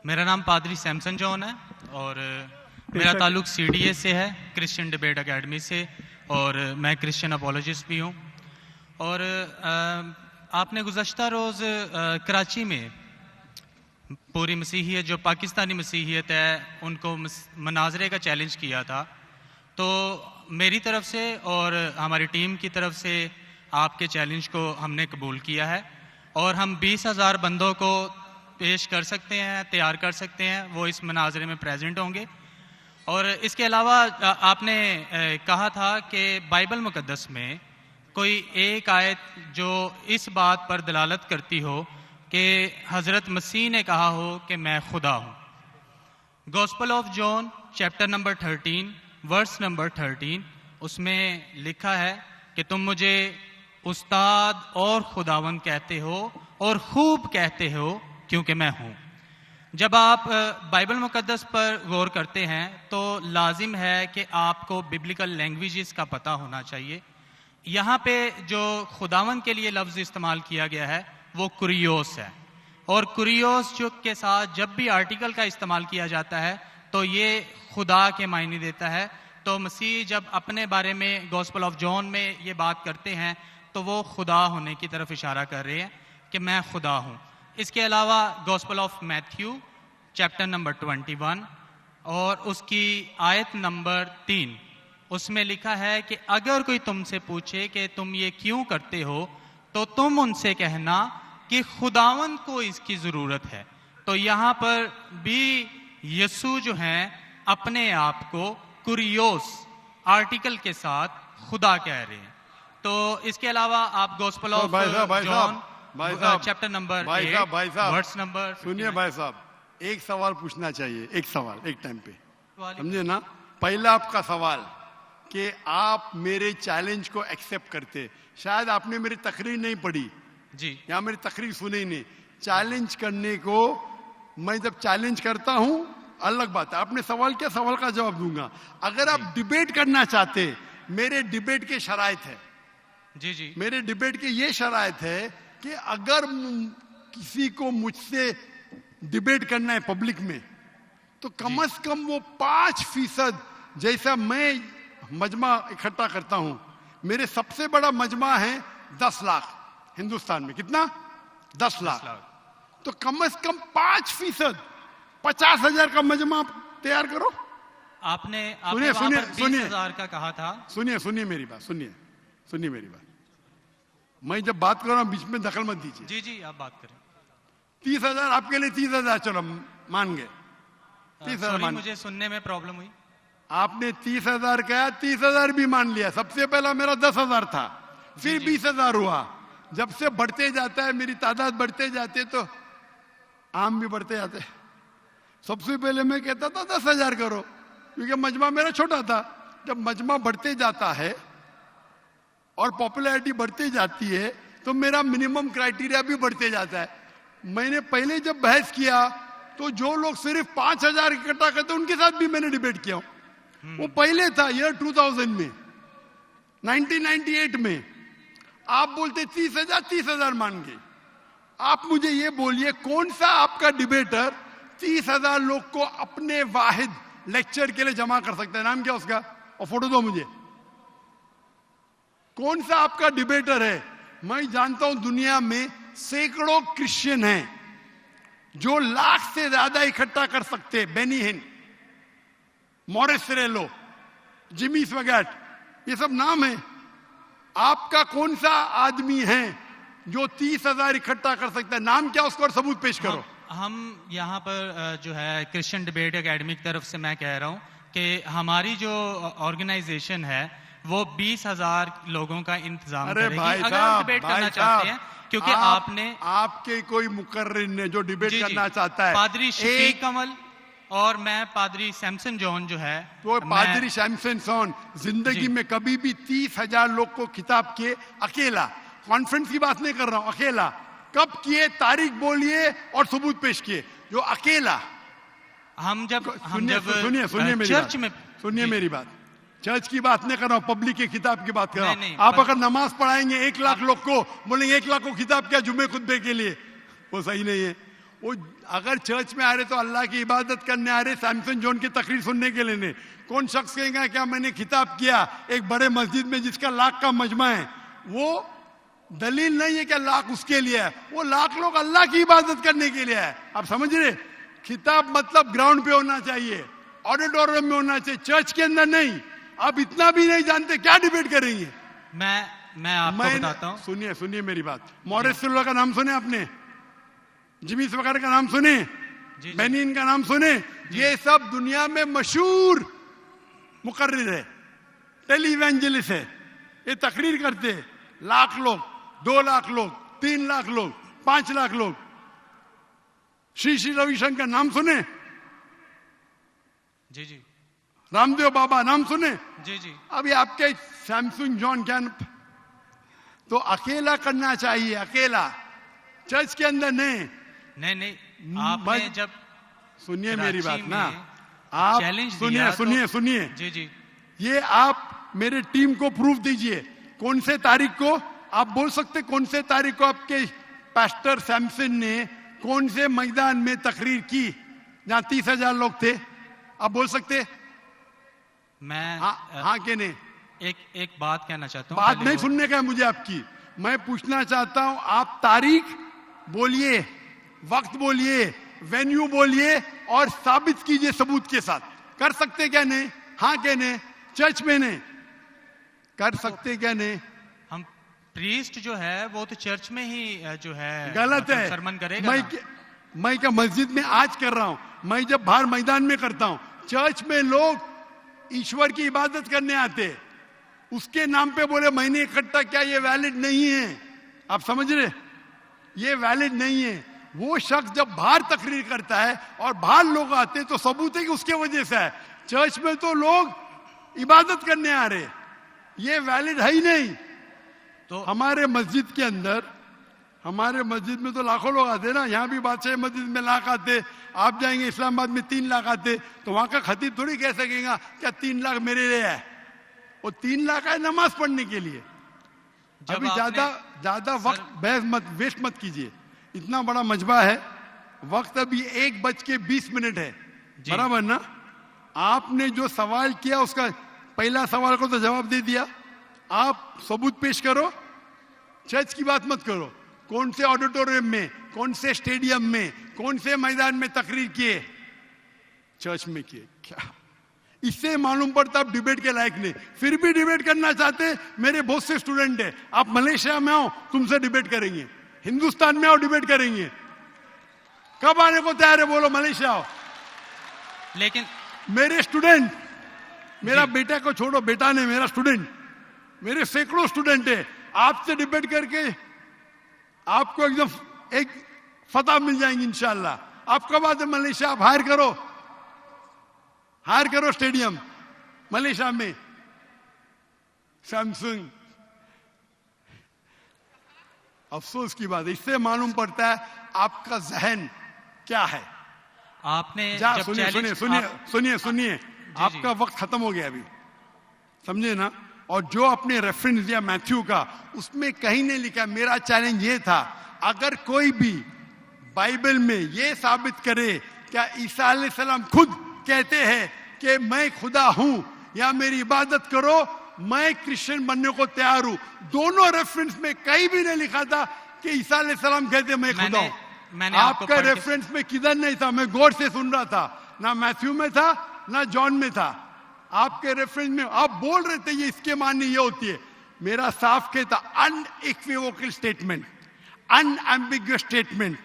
मेरा नाम पादरी सैमसन जॉन है और मेरा ताल्लुक CDA से है, क्रिश्चियन डिबेट एकेडमी से, और मैं क्रिश्चियन अपोलॉजिस्ट भी हूँ। और आपने गुज़श्ता रोज़ कराची में पूरी मसीहियत, जो पाकिस्तानी मसीहियत है, उनको मनाजरे का चैलेंज किया था। तो मेरी तरफ से और हमारी टीम की तरफ से आपके चैलेंज को हमने कबूल किया है और हम 20,000 बंदों को पेश कर सकते हैं, तैयार कर सकते हैं, वो इस मनाजरे में प्रेजेंट होंगे। और इसके अलावा आपने कहा था कि बाइबल मुकद्दस में कोई एक आयत जो इस बात पर दलालत करती हो कि हज़रत मसीह ने कहा हो कि मैं खुदा हूँ। Gospel of John chapter number 13 verse number 13, उसमें लिखा है कि तुम मुझे उस्ताद और खुदावंद कहते हो और खूब कहते हो क्योंकि मैं हूँ। जब आप बाइबल मुकद्दस पर गौर करते हैं तो लाजिम है कि आपको बिब्लिकल लैंग्वेजेस का पता होना चाहिए। यहाँ पे जो खुदावंद के लिए लफ्ज़ इस्तेमाल किया गया है वो कुरियोस है, और कुरियोस जो के साथ जब भी आर्टिकल का इस्तेमाल किया जाता है तो ये खुदा के मायने देता है। तो मसीह जब अपने बारे में गॉस्पेल ऑफ जॉन में ये बात करते हैं तो वो खुदा होने की तरफ इशारा कर रहे हैं कि मैं खुदा हूँ। इसके अलावा gospel of Matthew chapter number 21 और उसकी आयत नंबर 3, उसमें लिखा है कि अगर कोई तुमसे पूछे कि तुम ये क्यों करते हो तो तुम उनसे कहना कि खुदावंद को इसकी ज़रूरत है। तो यहाँ पर भी यीशु जो हैं अपने आप को कुरियोस आर्टिकल के साथ खुदा कह रहे हैं। तो इसके अलावा आप gospel of John chapter number 8 verse number, सुनिए भाई साहब, एक सवाल पूछना चाहिए, एक सवाल एक टाइम पे, समझे ना। पहला आपका सवाल कि आप मेरे चैलेंज को एक्सेप्ट करते। शायद आपने मेरी तकरीर नहीं पढ़ी जी, या मेरी तकरीर सुनी नहीं। चैलेंज करने को मैं जब चैलेंज करता हूं अलग बात है, आपने सवाल किया, सवाल का जवाब दूंगा। अगर आप डिबेट करना चाहते, मेरे डिबेट के शराइत है जी जी, मेरे डिबेट के ये शराइत है कि अगर किसी को मुझसे डिबेट करना है पब्लिक में तो कम से कम वो 5% जैसा मैं मजमा इकट्ठा करता हूं। मेरे सबसे बड़ा मजमा है 10 लाख हिंदुस्तान में। कितना? 10 लाख। तो कम से कम 5%, 50,000 का मजमा तैयार करो। आपने सुनिए 20,000 का कहा था। सुनिए मेरी बात, सुनिए मेरी बात। मैं जब बात कर रहा हूं बीच में दखल मत दीजिए। जी जी, आप बात करें। 30,000 आपके लिए, 30,000 चलो मान गए। 30,000 मुझे सुनने में प्रॉब्लम हुई। आपने 30,000 कहा, 30,000 भी मान लिया। सबसे पहला मेरा 10,000 था, फिर 20,000 हुआ। जब से बढ़ते जाता है, मेरी तादाद बढ़ते जाते तो आम भी बढ़ते जाते। सबसे पहले मैं कहता था 10,000 करो, क्योंकि मजमा मेरा छोटा था। जब मजमा बढ़ते जाता है और पॉपुलैरिटी बढ़ती जाती है तो मेरा मिनिमम क्राइटेरिया भी बढ़ते जाता है। मैंने पहले जब बहस किया तो जो लोग सिर्फ 5,000 इकट्ठा करते उनके साथ भी मैंने डिबेट किया। वो पहले था ईयर 2000 में, 1998 में। आप बोलते 30,000 मान गए। आप मुझे ये बोलिए, कौन सा आपका डिबेटर 30,000 लोग को अपने वाहिद लेक्चर के लिए जमा कर सकता है? नाम क्या उसका, और फोटो दो मुझे। कौन सा आपका डिबेटर है? मैं जानता हूं दुनिया में सैकड़ों क्रिश्चियन हैं जो लाख से ज्यादा इकट्ठा कर सकते हैं। बेनी हिन, मॉरिस सिरेलो, जिमी स्वैगट, ये सब नाम है। आपका कौन सा आदमी है जो 30,000 इकट्ठा कर सकता है? नाम क्या उसका और सबूत पेश करो। हम यहाँ पर जो है क्रिश्चियन डिबेट एकेडमी की तरफ से मैं कह रहा हूँ कि हमारी जो ऑर्गेनाइजेशन है वो 20,000 लोगों का इंतजाम करेगी। अगर हम डिबेट करना चाहते हैं, क्योंकि आपके कोई मुकर्रिर ने जो डिबेट करना चाहता है, पादरी शफीक कमल और मैं पादरी सैमसन जॉन जो है, तो पादरी सैमसन जॉन जिंदगी में कभी भी 30,000 लोग को खिताब किए अकेला। कॉन्फ्रेंस की बात नहीं कर रहा हूं, अकेला। कब किए, तारीख बोलिए और सबूत पेश किए। जो अकेला सुनिए मेरी बात, चर्च की बात नहीं कर रहा हूं, पब्लिक की किताब की बात कर रहा हूं। आप अगर नमाज पढ़ाएंगे 1 लाख लोग को, बोलेंगे 1 लाख को किताब क्या जुम्मे खुतबे के लिए, वो सही नहीं है। वो अगर चर्च में आ रहे तो अल्लाह की इबादत करने आ रहे, सैमसन जॉन की तकरीर सुनने के लिए नहीं। कौन शख्स कहेगा क्या मैंने खिताब किया एक बड़े मस्जिद में जिसका लाख का मजमा है, वो दलील नहीं है कि लाख उसके लिए है, वो लाख लोग अल्लाह की इबादत करने के लिए है। आप समझ रहे? खिताब मतलब ग्राउंड पे होना चाहिए, ऑडिटोरियम में होना चाहिए, चर्च के अंदर नहीं। आप इतना भी नहीं जानते, क्या डिबेट करेंगे? मैं आपको बताता हूँ। सुनिए मेरी बात। मॉरिस सिल्वा का नाम सुने आपने? जिमी वगैरह का नाम सुने? बेनिन का नाम सुने? ये सब दुनिया में मशहूर मुकर्रिर है, टेली इवेंजलिस्ट है। ये तकरीर करते हैं, लाख लोग, 2 लाख लोग, 3 लाख लोग, 5 लाख लोग। श्री रविशंकर नाम सुने? जी जी। रामदेव बाबा नाम सुने? जी जी। अभी आपके सैमसंग जॉन क्या तो अकेला करना चाहिए, अकेला, चर्च के अंदर नहीं। आपने जब सुनिए मेरी बात ना, आप सुनिए जी जी। ये आप मेरे टीम को प्रूफ दीजिए, कौन से तारीख को आप बोल सकते, कौन से तारीख को आपके पास्टर सैमसन ने कौन से मैदान में तकरीर की जहां 30,000 लोग थे? आप बोल सकते? मैं हाँ के नहीं? एक बात कहना चाहता हूँ। बात नहीं सुनने का है मुझे आपकी, मैं पूछना चाहता हूं, आप तारीख बोलिए, वक्त बोलिए, वेन्यू बोलिए और साबित कीजिए सबूत के साथ। कर सकते क्या नहीं? हाँ के नहीं? चर्च में नहीं कर सकते क्या नहीं? हम प्रीस्ट जो है वो तो चर्च में ही जो है गलत है, सरमन करेगा। मैं क्या मस्जिद में आज कर रहा हूं, मैं जब बाहर मैदान में करता हूं। चर्च में लोग ईश्वर की इबादत करने आते, उसके नाम पे बोले मैंने इकट्ठा किया, ये वैलिड नहीं है। आप समझ रहे? ये वैलिड नहीं है। वो शख्स जब बाहर तकरीर करता है और बाहर लोग आते हैं तो सबूत है कि उसके वजह से है। चर्च में तो लोग इबादत करने आ रहे, ये वैलिड है ही नहीं। तो हमारे मस्जिद के अंदर, हमारे मस्जिद में तो लाखों लोग आते ना, यहाँ भी बादशाह मस्जिद में लाख आते, आप जाएंगे इस्लामाबाद में 3 लाख आते, तो वहां का खतीब थोड़ी कह सकेगा क्या 3 लाख मेरे लिए है। वो 3 लाख है नमाज पढ़ने के लिए। अभी ज्यादा वक्त बहस मत, वेस्ट मत कीजिए, इतना बड़ा मजबा है, वक्त अभी 1:20 है, बराबर ना? आपने जो सवाल किया उसका पहला सवाल को तो जवाब दे दिया। आप सबूत पेश करो, चर्च की बात मत करो। कौन से ऑडिटोरियम में, कौन से स्टेडियम में, कौन से मैदान में तकरीर किए? चर्च में किए। क्या इससे मालूम पड़ता आप डिबेट के लायक नहीं? फिर भी डिबेट करना चाहते। मेरे बहुत से स्टूडेंट है, आप मलेशिया में आओ तुमसे डिबेट करेंगे, हिंदुस्तान में आओ डिबेट करेंगे। कब आने को तैयार है बोलो? मलेशिया आओ। लेकिन मेरे स्टूडेंट, मेरा बेटा को छोड़ो, बेटा ने, मेरा स्टूडेंट, मेरे सैकड़ों स्टूडेंट है, आपसे डिबेट करके आपको एकदम एक फतह मिल जाएंगी इंशाल्लाह। आप कब आते मलेशिया? आप हायर करो स्टेडियम मलेशिया में। सैमसंग, अफसोस की बात है, इससे मालूम पड़ता है आपका जहन क्या है। आपने सुनिए आपका वक्त खत्म हो गया अभी, समझे ना? और जो आपने रेफरेंस दिया मैथ्यू का, उसमें कहीं नहीं लिखा। मेरा चैलेंज ये था, अगर कोई भी बाइबल में ये साबित करे क्या ईसा अलैहिस्सलाम खुद कहते हैं कि मैं खुदा हूं या मेरी इबादत करो, मैं क्रिश्चियन बनने को तैयार हूं। दोनों रेफरेंस में कहीं भी नहीं लिखा था कि ईसा अलैहिस्सलाम कहते मैं खुदा हूं। आपका रेफरेंस में किधर नहीं था, मैं गौर से सुन रहा था, ना मैथ्यू में था ना जॉन में था। आपके रेफरेंस में आप बोल रहे थे ये इसके मानने ये होती है। मेरा साफ कहता अनइक्विवोकल स्टेटमेंट, अनएम्बिगुअस स्टेटमेंट।